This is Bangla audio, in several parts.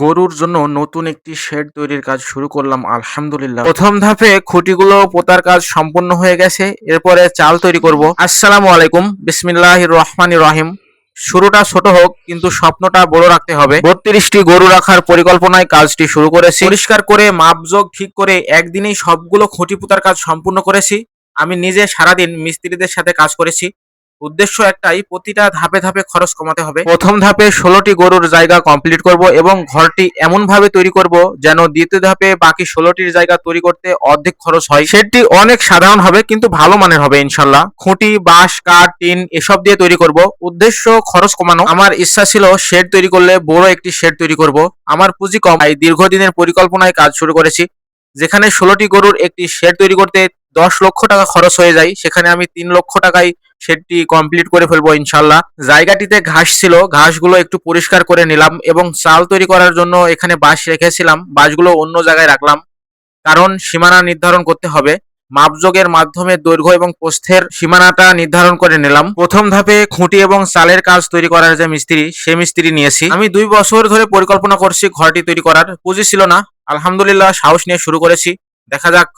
গরুর জন্য নতুন একটি শেড তৈরির কাজ শুরু করলাম আলহামদুলিল্লাহ। প্রথম ধাপে খুঁটিগুলো পোতার কাজ সম্পূর্ণ হয়ে গেছে। এরপরে চাল তৈরি করব। আসসালামু আলাইকুম, বিসমিল্লাহির রহমানির রহিম। শুরুটা ছোট হোক কিন্তু স্বপ্নটা বড় রাখতে হবে। 32টি গরু রাখার পরিকল্পনায় কাজটি শুরু করেছি। পরিষ্কার করে মাপজোক ঠিক করে একদিনেই সবগুলো খুঁটি পোতার কাজ সম্পূর্ণ করেছি। আমি নিজে সারাদিন মিস্ত্রিদের সাথে কাজ করেছি। উদ্দেশ্য একটাই, প্রতিটা ধাপে ধাপে খরচ কমাতে হবে। প্রথম ধাপে 16টি গরুর জায়গা কমপ্লিট করব এবং ঘরটি এমন ভাবে তৈরি করব যেন দ্বিতীয় ধাপে বাকি 16টির জায়গা তৈরি করতে অর্ধেক খরচ হয়। সেটি অনেক সাধারণ হবে কিন্তু ভালো মানের হবে ইনশাল্লাহ। খুঁটি, বাঁশ, কাঠ, টিন এসব দিয়ে তৈরি করব। উদ্দেশ্য খরচ কমানো। আমার ইচ্ছা ছিল শেড তৈরি করলে বড় একটি শেড তৈরি করব। আমার পুঁজি কম, তাই দীর্ঘদিনের পরিকল্পনায় কাজ শুরু করেছি। যেখানে 16টি গরুর একটি শেড তৈরি করতে 10 লক্ষ টাকা খরচ হয়ে যায়, সেখানে আমি 3 লক্ষ টাকায় শেডটি কমপ্লিট করে ফেলবো ইনশাল্লাহ। জায়গাটিতে ঘাস ছিল, ঘাসগুলো একটু পরিষ্কার করে নিলাম এবং চাল তৈরি করার জন্য এখানে বাঁশ রেখেছিলাম, বাঁশগুলো অন্য জায়গায় রাখলাম, কারণ সীমানা নির্ধারণ করতে হবে। মাপযোগের মাধ্যমে দৈর্ঘ্য এবং প্রস্থের সীমানাটা নির্ধারণ করে নিলাম। প্রথম ধাপে খুঁটি এবং চালের কাজ তৈরি করার যে মিস্ত্রি, সে মিস্ত্রি নিয়েছি। আমি 2 বছর ধরে পরিকল্পনা করছি ঘরটি তৈরি করার। পুঁজি ছিল না, আলহামদুলিল্লাহ সাহস নিয়ে শুরু করেছি। দেখা যাক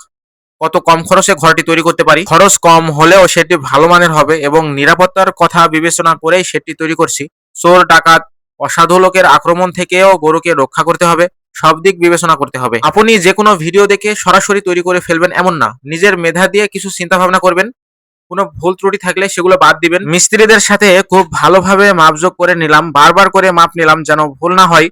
কত কম খরচে ঘরটি তৈরি করতে পারি। খরচ কম হলেও সেটি ভালো মানের হবে এবং নিরাপত্তার কথা বিবেচনা করেই সেটি তৈরি করছি। চোর, ডাকাত, অসাধু লোকের আক্রমণ থেকেও গরুকে রক্ষা করতে হবে। সব দিক বিবেচনা করতে হবে। আপনি যে কোনো ভিডিও দেখে সরাসরি তৈরি করে ফেলবেন এমন না, নিজের মেধা দিয়ে কিছু চিন্তা ভাবনা করবেন। কোনো ভুল ত্রুটি থাকলে সেগুলো বাদ দিবেন। মিস্ত্রিদের সাথে খুব ভালোভাবে মাপযোগ করে নিলাম, বারবার করে মাপ নিলাম যেন ভুল না হয়।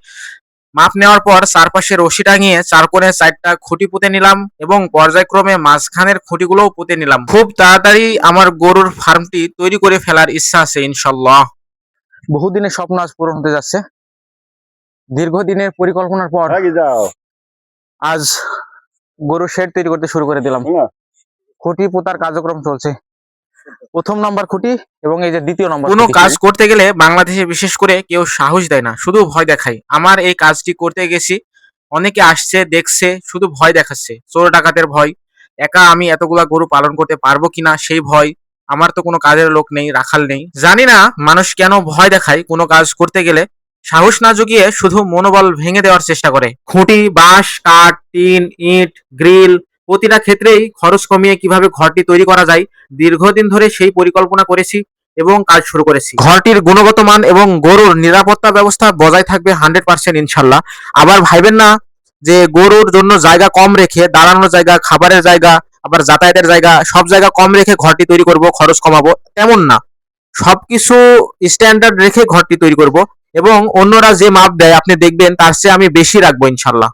মাপ নেওয়ার পর চারপাশে রশি টাঙিয়ে 4 কোণে 4টা খুঁটি পুঁতে নিলাম এবং পর্যায়ক্রমে মাঝখানের খুঁটিগুলোও পুঁতে নিলাম। খুব তাড়াতাড়ি আমার গরুর ফার্মটি তৈরি করে ফেলার ইচ্ছা আছে ইনশাল্লাহ। বহুদিনের স্বপ্ন আজ পূরণ হতে যাচ্ছে। দীর্ঘদিনের পরিকল্পনার পর আজ গরুর শেড তৈরি করতে শুরু করে দিলাম। খুঁটি পোতার কার্যক্রম চলছে। প্রথম নাম্বার খুঁটি এবং এই যে দ্বিতীয় নাম্বার। কোনো কাজ করতে গেলে বাংলাদেশে বিশেষ করে কেউ সাহস দেয় না, শুধু ভয় দেখায়। আমার এই কাজটি করতে গেছি, অনেকে আসছে দেখছে, শুধু ভয় দেখাচ্ছে। চোর ডাকাতের ভয়, একা আমি এতগুলা গরু পালন করতে পারবো কিনা সেই ভয়। আমার তো কোনো কাজের লোক নেই, রাখাল নেই। জানি না মানুষ কেন ভয় দেখায় কোনো কাজ করতে গেলে। সাহস না জুগিয়ে শুধু মনোবল ভেঙে দেওয়ার চেষ্টা করে। খুঁটি, বাঁশ, কাঠ, টিন, ইট, গ্রিল প্রতিটা ক্ষেত্রেই খরচ কমিয়ে কিভাবে ঘরটি তৈরি করা যায়, দীর্ঘদিন ধরে সেই পরিকল্পনা করেছি এবং কাজ শুরু করেছি। ঘরটির গুণগত মান এবং গরুর নিরাপত্তা ব্যবস্থা বজায় থাকবে 100% ইনশাল্লাহ। আবার ভাইবেন না যে গরুর জন্য জায়গা কম রেখে, দাঁড়ানোর জায়গা, খাবারের জায়গা, আবার যাতায়াতের জায়গা, সব জায়গা কম রেখে ঘরটি তৈরি করব, খরচ কমাবো, তেমন না। সবকিছু স্ট্যান্ডার্ড রেখে ঘরটি তৈরি করব এবং অন্যরা যে মাপ দেয় আপনি দেখবেন তার চেয়ে আমি বেশি রাখবো ইনশাল্লাহ।